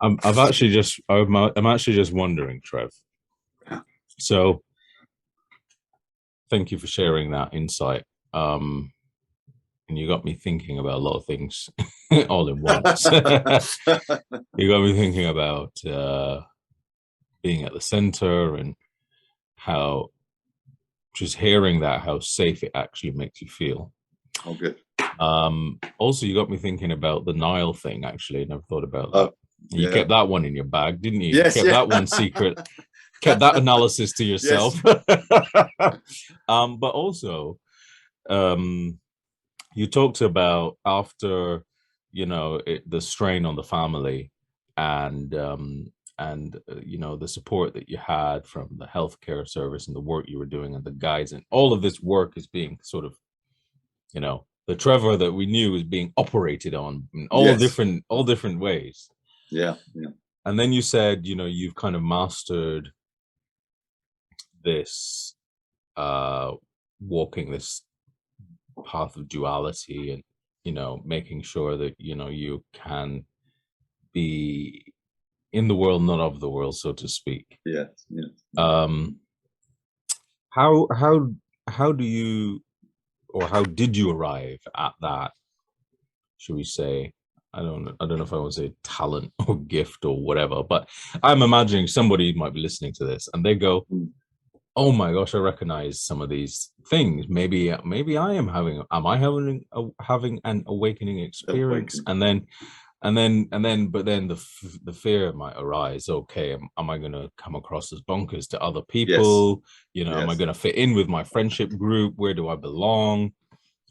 I'm actually just wondering, Trev. So, thank you for sharing that insight. And you got me thinking about a lot of things all in once. You got me thinking about being at the center and how, just hearing that, how safe it actually makes you feel. Oh, good. Also, you got me thinking about the Nile thing, actually. I never thought about that. You kept that one in your bag, didn't you? Yes, you kept that one secret. Kept that analysis to yourself. Yes. But also, you talked about after, the strain on the family and the support that you had from the healthcare service and the work you were doing and the guides, and all of this work is being sort of, the Trevor that we knew is being operated on in all different ways. Yeah. And then you said, you've kind of mastered this, walking this path of duality and, making sure that, you can be in the world, not of the world, so to speak. Yeah. How do you, or how did you arrive at that, should we say, I don't know if I want to say talent or gift or whatever, but I'm imagining somebody might be listening to this and they go, oh my gosh, I recognize some of these things. Maybe I am having an awakening experience. And then the fear might arise. Okay, am I going to come across as bonkers to other people? Yes. Am I going to fit in with my friendship group? Where do I belong?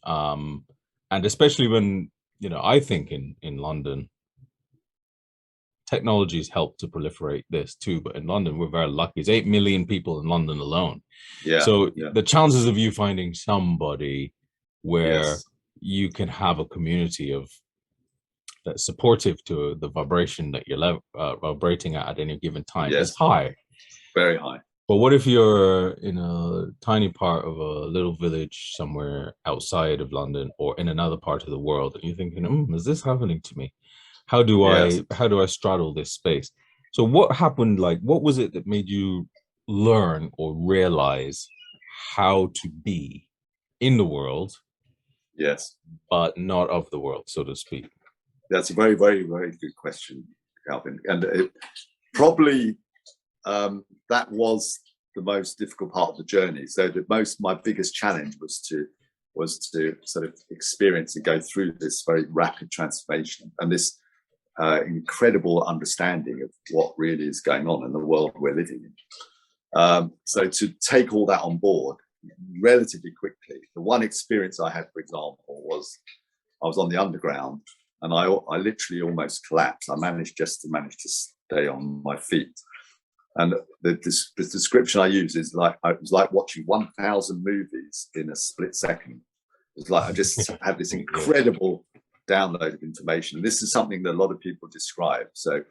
And especially when, I think in London, technology's helped to proliferate this too, but in London, we're very lucky. There's 8 million people in London alone. So the chances of you finding somebody where you can have a community of that's supportive to the vibration that you're vibrating at any given time is high. Very high. But what if you're in a tiny part of a little village somewhere outside of London or in another part of the world, and you're thinking, is this happening to me? How do I straddle this space? So what happened? Like, what was it that made you learn or realize how to be in the world? Yes. But not of the world, so to speak. That's a very, very, very good question, Calvin. And it probably that was the most difficult part of the journey. So my biggest challenge was to sort of experience and go through this very rapid transformation and this incredible understanding of what really is going on in the world we're living in. So to take all that on board relatively quickly. The one experience I had, for example, was I was on the underground, and I literally almost collapsed. I managed to stay on my feet. And the description I use is like, it was like watching 1,000 movies in a split second. It was like I just had this incredible download of information. And this is something that a lot of people describe. So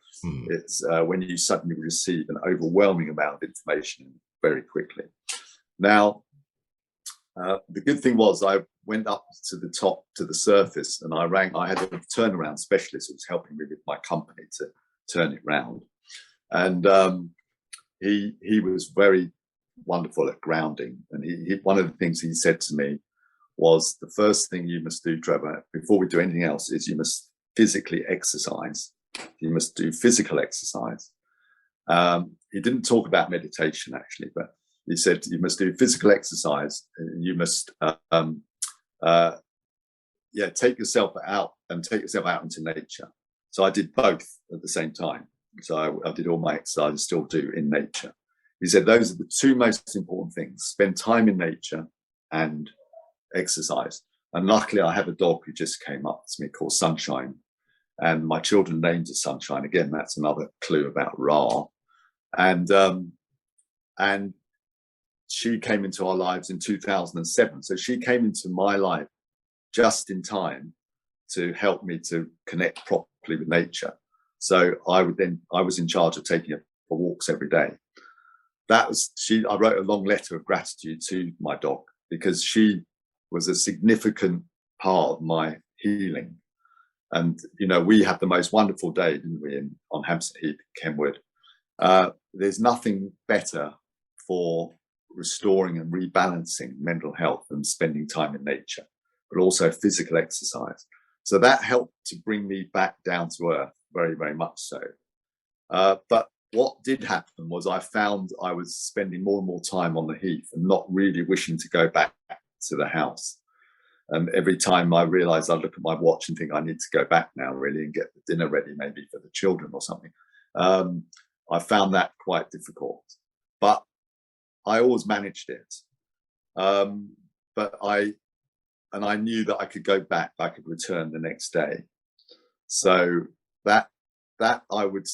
it's when you suddenly receive an overwhelming amount of information very quickly. Now, the good thing was I went up to the top, to the surface, and I had a turnaround specialist who was helping me with my company to turn it round. And he was very wonderful at grounding. And he one of the things he said to me was, the first thing you must do, Trevor, before we do anything else, is you must physically exercise. You must do physical exercise. He didn't talk about meditation, actually, but he said you must do physical exercise. You must, take yourself out into nature. So I did both at the same time. So I did all my exercises, still do in nature. He said those are the two most important things: spend time in nature and exercise. And luckily, I have a dog who just came up to me called Sunshine, and my children named her Sunshine. Again, that's another clue about Ra. And she came into our lives in 2007. So she came into my life just in time to help me to connect properly with nature. So I was in charge of taking her for walks every day. I wrote a long letter of gratitude to my dog, because she was a significant part of my healing. And, we had the most wonderful day, didn't we, on Hampstead Heath, Kenwood. There's nothing better for restoring and rebalancing mental health than spending time in nature, but also physical exercise. So that helped to bring me back down to earth, very, very much so. But what did happen was I found I was spending more and more time on the heath and not really wishing to go back to the house. And every time I realized, I'd look at my watch and think I need to go back now, really, and get the dinner ready, maybe for the children or something. I found that quite difficult, but I always managed it. But I knew that I could go back, I could return the next day. So that I would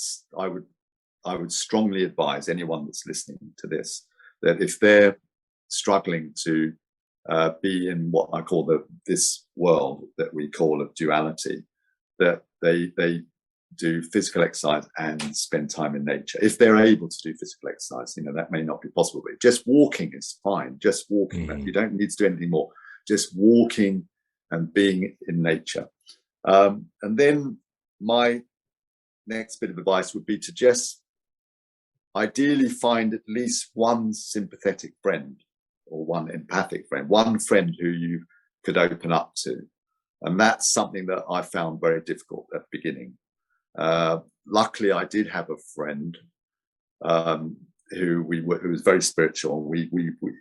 strongly advise anyone that's listening to this, that if they're struggling to be in what I call this world that we call of duality, that they do physical exercise and spend time in nature. If they're able to do physical exercise, that may not be possible, but just walking is fine. Just walking, you don't need to do anything more. Just walking and being in nature. And then my next bit of advice would be to just ideally find at least one sympathetic friend or one empathic friend, one friend who you could open up to. And that's something that I found very difficult at the beginning. Luckily, I did have a friend who was very spiritual.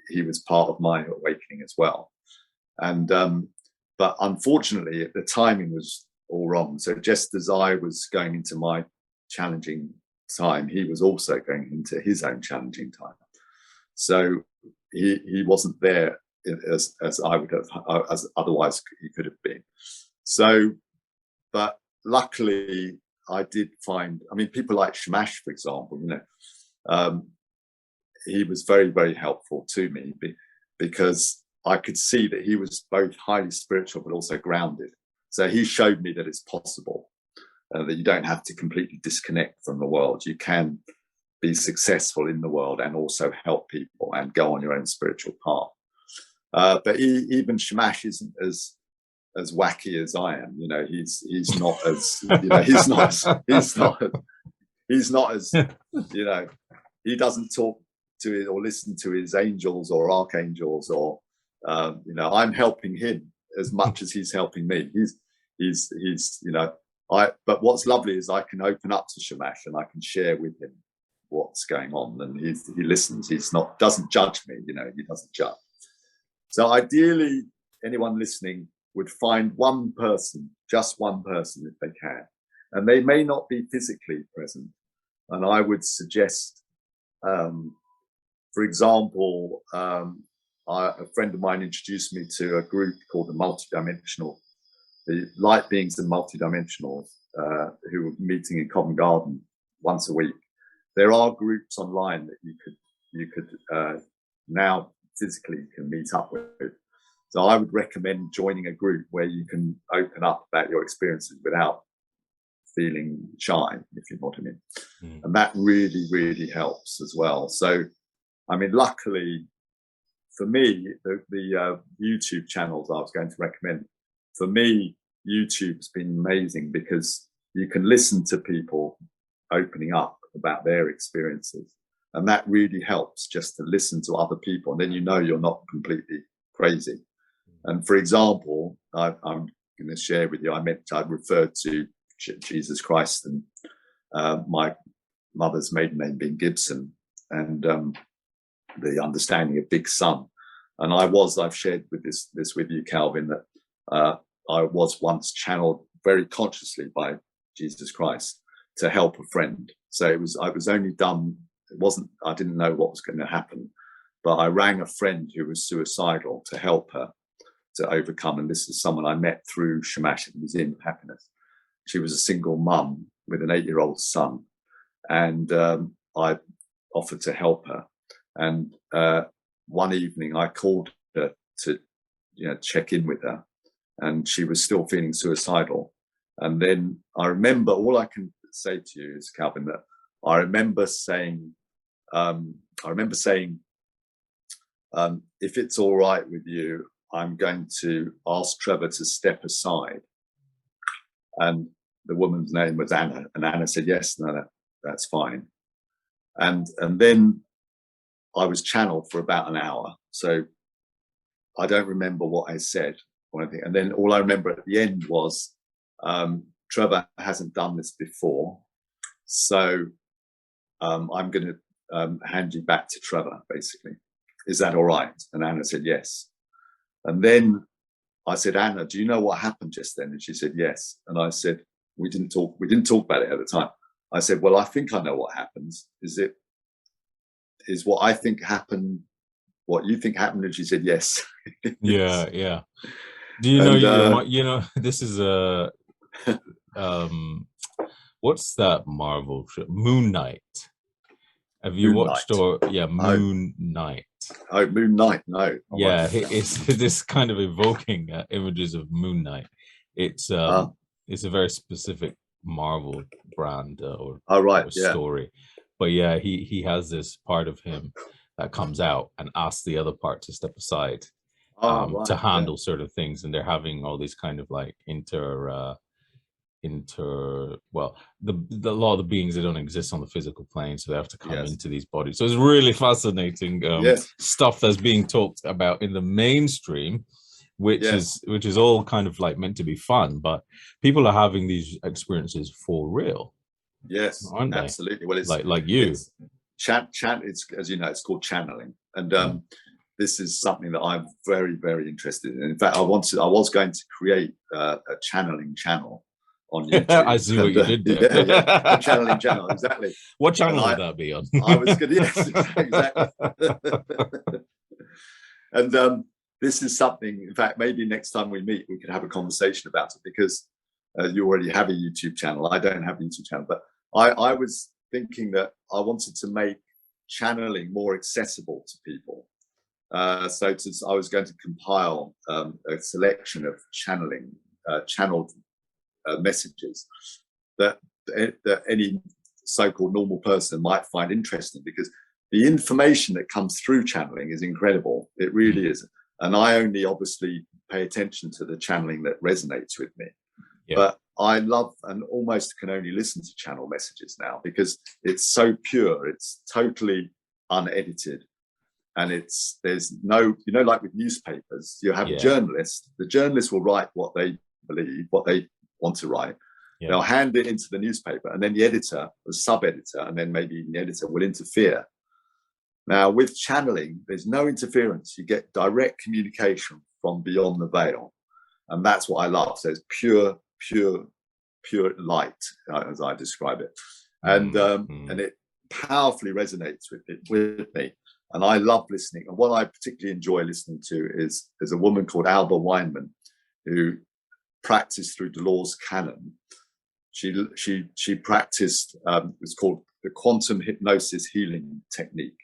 He was part of my awakening as well. And but unfortunately, the timing was all wrong. So just as I was going into my challenging time, he was also going into his own challenging time. So he wasn't there as I would have, as otherwise he could have been. So, but luckily I did find, people like Shamash, for example, he was very, very helpful to me because I could see that he was both highly spiritual but also grounded. So he showed me that it's possible, that you don't have to completely disconnect from the world. You can be successful in the world and also help people and go on your own spiritual path. But even Shamash isn't as wacky as I am. He's not as he doesn't talk to it or listen to his angels or archangels or I'm helping him as much as he's helping me. But what's lovely is I can open up to Shamash and I can share with him what's going on, and he listens. Doesn't judge me. He doesn't judge. So ideally, anyone listening would find one person, just one person if they can, and they may not be physically present. And I would suggest, for example, a friend of mine introduced me to a group called the Light Beings and Multidimensionals, who were meeting in Covent Garden once a week. There are groups online that you could now physically can meet up with. So I would recommend joining a group where you can open up about your experiences without feeling shy, if you know what I mean. And that really, really helps as well. So, I mean, luckily for me, the YouTube channels I was going to recommend, for me, YouTube's been amazing because you can listen to people opening up about their experiences. And that really helps, just to listen to other people. And then you know you're not completely crazy. And for example, I'm going to share with you, I referred to Jesus Christ and my mother's maiden name being Gibson, and the understanding of big sun. And I've shared with this with you, Calvin, that I was once channeled very consciously by Jesus Christ to help a friend. So I didn't know what was going to happen, but I rang a friend who was suicidal to help her to overcome. And this is someone I met through Shamash at Museum of Happiness. She was a single mum with an 8-year-old son. And I offered to help her. And one evening I called her to check in with her, and she was still feeling suicidal. And then I remember, all I can say to you is, Calvin, that I remember saying, if it's all right with you, I'm going to ask Trevor to step aside. And the woman's name was Anna, and Anna said, yes, no, that's fine. And then I was channeled for about an hour. So I don't remember what I said or anything. And then all I remember at the end was, Trevor hasn't done this before, so I'm going to hand you back to Trevor, basically. Is that all right? And Anna said, yes. And then I said, Anna, do you know what happened just then? And she said, yes. And I said, we didn't talk about it at the time. I said, well, I think I know what happens. Is what I think happened what you think happened? And she said, yes. Yeah. Do you know, this is a, what's that Marvel show? Moon Knight. Have you watched Moon Knight? Oh, Moon Knight, no. Yeah, it's this kind of evoking images of Moon Knight. It's a very specific Marvel brand or story. But yeah, he has this part of him that comes out and asks the other part to step aside to handle certain things, and they're having all these kind of like the law of the beings, they don't exist on the physical plane, so they have to come into these bodies. So it's really fascinating stuff that's being talked about in the mainstream, which is all kind of like meant to be fun, but people are having these experiences for real. Yes, aren't they? Absolutely. Well, it's like you. It's, it's, as you know, it's called channeling, and this is something that I'm very, very interested in. In fact, I was going to create a channeling channel on YouTube. I see what you did there. A channeling channel, exactly. What channel would that be on? I was good. Yes, exactly. And this is something. In fact, maybe next time we meet, we could have a conversation about it, because you already have a YouTube channel. I don't have a YouTube channel, but I was thinking that I wanted to make channeling more accessible to people. I was going to compile a selection of channeled messages that any so-called normal person might find interesting, because the information that comes through channeling is incredible. It really is. And I only obviously pay attention to the channeling that resonates with me. Yeah. But I love and almost can only listen to channel messages now, because it's so pure. It's totally unedited. And there's no, like with newspapers, you have a journalist. The journalist will write what they believe, what they want to write. Yeah. They'll hand it into the newspaper, and then the editor, the sub-editor, and then maybe even the editor will interfere. Now, with channeling, there's no interference. You get direct communication from beyond the veil. And that's what I love. So it's pure light, as I describe it. And and it powerfully resonates with me. And I love listening. And what I particularly enjoy listening to is there's a woman called Alba Weinman who practiced through Delors Canon. She practiced, it's called the quantum hypnosis healing technique,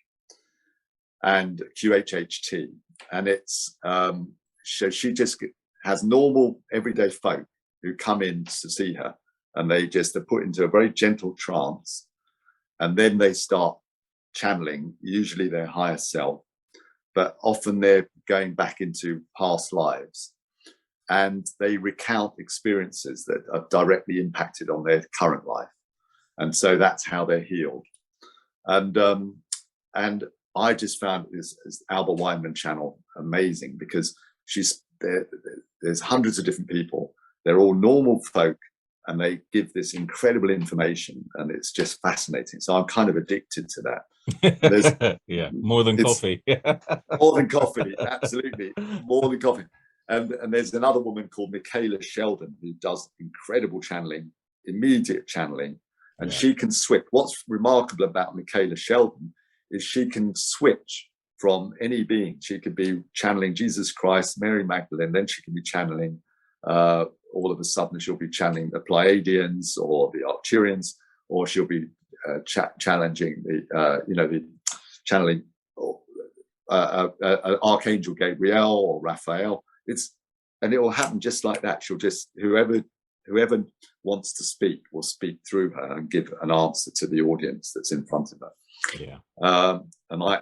and QHHT. And it's, so she just has normal everyday folk who come in to see her, and they just are put into a very gentle trance. And then they start channeling, usually their higher self, but often they're going back into past lives. And they recount experiences that are directly impacted on their current life. And so that's how they're healed. And I just found this Alba Weinman channel amazing, because there's hundreds of different people. They're all normal folk, and they give this incredible information, and it's just fascinating. So I'm kind of addicted to that. Yeah, more than coffee. More than coffee, absolutely, more than coffee. And there's another woman called Nicola Sheldon who does incredible channeling, immediate channeling, and she can switch. What's remarkable about Nicola Sheldon is she can switch from any being. She could be channeling Jesus Christ, Mary Magdalene, then she can be channeling, all of a sudden she'll be channeling the Pleiadians or the Arcturians, or she'll be challenging the channeling Archangel Gabriel or Raphael. And it will happen just like that. She'll just, whoever wants to speak will speak through her and give an answer to the audience that's in front of her.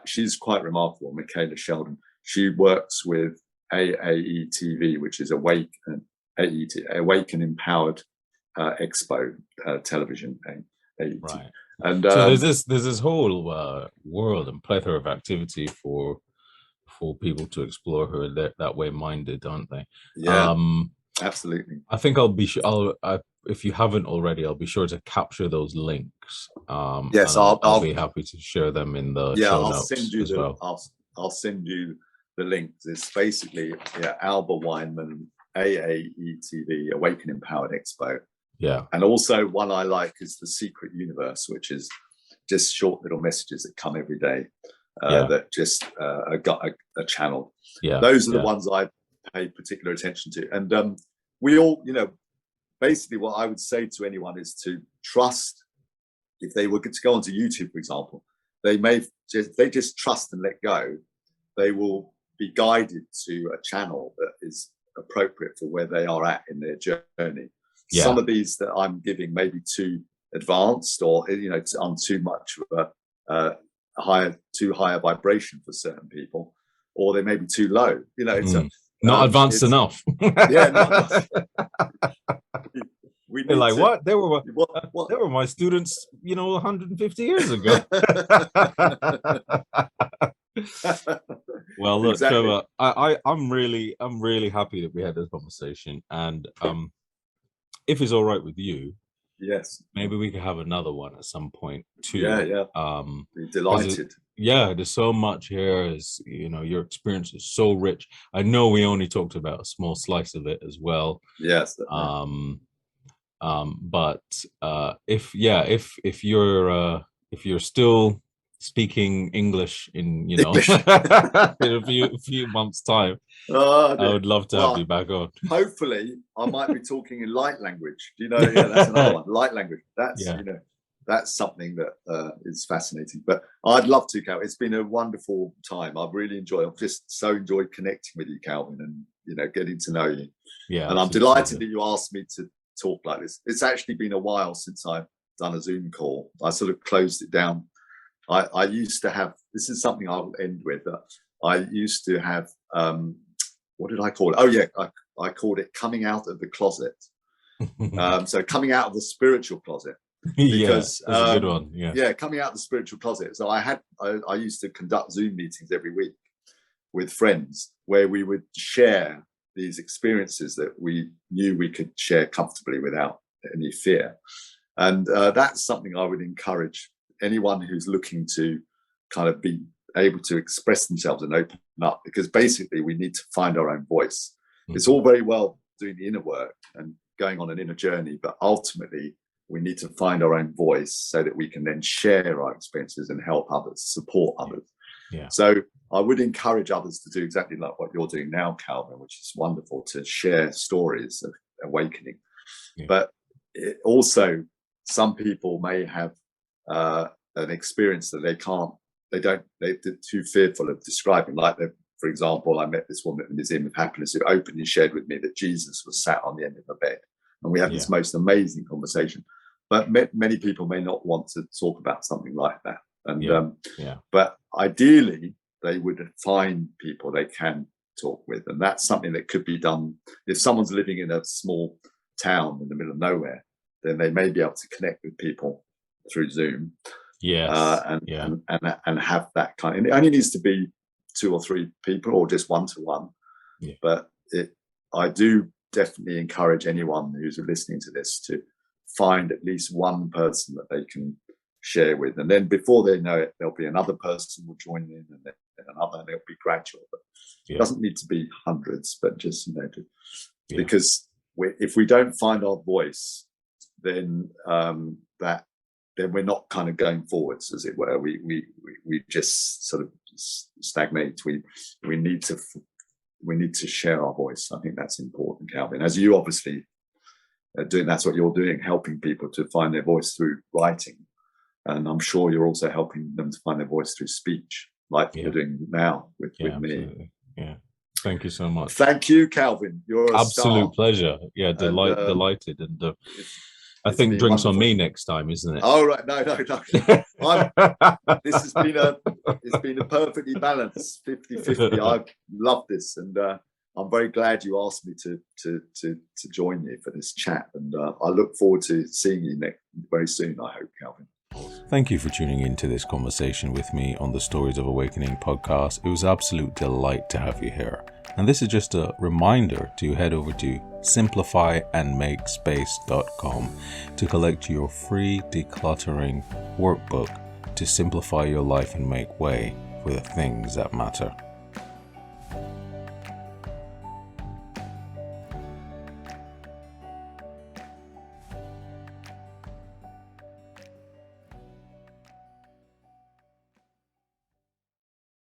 She's quite remarkable, Nicola Sheldon. She works with AAETV, which is Awake and Empowered Expo television. Right. And so there's this whole world and plethora of activity for people to explore who are that way minded, aren't they? Yeah, absolutely. I think I'll be sure. If you haven't already, I'll be sure to capture those links. Yes, I'll be happy to share them in the show notes as well. I'll send you the links. It's basically Alba Weinman, AAETV, Awake and Empowered Expo. Yeah, and also one I like is The Secret Universe, which is just short little messages that come every day. That just got a channel. Those are the ones I pay particular attention to. And we all, basically what I would say to anyone is to trust. If they were to go onto YouTube, for example, they just trust and let go. They will be guided to a channel that is appropriate for where they are at in their journey. Some of these that I'm giving may be too advanced, or on too much of a too high a vibration for certain people, or they may be too low. It's not advanced enough. Not enough. They're like, what? They were my students, 150 years ago. Well, look, exactly. Trevor, I'm really happy that we had this conversation, and if it's all right with you, yes, maybe we could have another one at some point too. Be delighted. There's so much here. Your experience is so rich. I know we only talked about a small slice of it as well. Yes. But if you're still speaking English in in a few months' time, I would love to have you back on. Hopefully, I might be talking in light language. That's another one. Light language. That's something that is fascinating. But I'd love to, Calvin. It's been a wonderful time. I've really enjoyed. I've just so enjoyed connecting with you, Calvin, and getting to know you. Yeah, and I'm delighted that you asked me to talk like this. It's actually been a while since I've done a Zoom call. I sort of closed it down. I used to have, this is something I'll end with. I used to have, what did I call it? Oh yeah, I called it coming out of the closet. So coming out of the spiritual closet. Because that's a good one. Coming out of the spiritual closet. So I used to conduct Zoom meetings every week with friends where we would share these experiences that we knew we could share comfortably without any fear. And that's something I would encourage anyone who's looking to kind of be able to express themselves and open up, because basically we need to find our own voice. It's all very well doing the inner work and going on an inner journey, but ultimately we need to find our own voice so that we can then share our experiences and help others, support others. Yeah. So I would encourage others to do exactly like what you're doing now, Calvin, which is wonderful, to share stories of awakening. Yeah. But also, some people may have an experience that they're too fearful of describing. Like, for example, I met this woman at the Museum of Happiness who openly shared with me that Jesus was sat on the end of a bed. And we had this most amazing conversation. But many people may not want to talk about something like that. And but ideally, they would find people they can talk with. And that's something that could be done. If someone's living in a small town in the middle of nowhere, then they may be able to connect with people through Zoom. Yes. And have that kind of, and it only needs to be 2 or 3 people or just 1-to-1. Yeah. But I do definitely encourage anyone who's listening to this to find at least one person that they can share with, and then before they know it, there'll be another person will join in, and then another, and it'll be gradual. But it doesn't need to be hundreds, but just because if we don't find our voice, then then we're not kind of going forwards, as it were. We just sort of stagnate. We need to share our voice. I think that's important, Calvin. As you obviously are doing, that's what you're doing, helping people to find their voice through writing. And I'm sure you're also helping them to find their voice through speech, like you're doing now with me. Absolutely. Yeah. Thank you so much. Thank you, Calvin. You're a absolute star. pleasure. Yeah, delighted. And I think drinks wonderful. on me next time, isn't it? Oh, right. No. It's been a perfectly balanced 50-50. I've loved this, and I'm very glad you asked me to join you for this chat. And I look forward to seeing you very soon, I hope, Calvin. Thank you for tuning into this conversation with me on the Stories of Awakening podcast. It was an absolute delight to have you here. And this is just a reminder to head over to simplifyandmakespace.com to collect your free decluttering workbook to simplify your life and make way for the things that matter.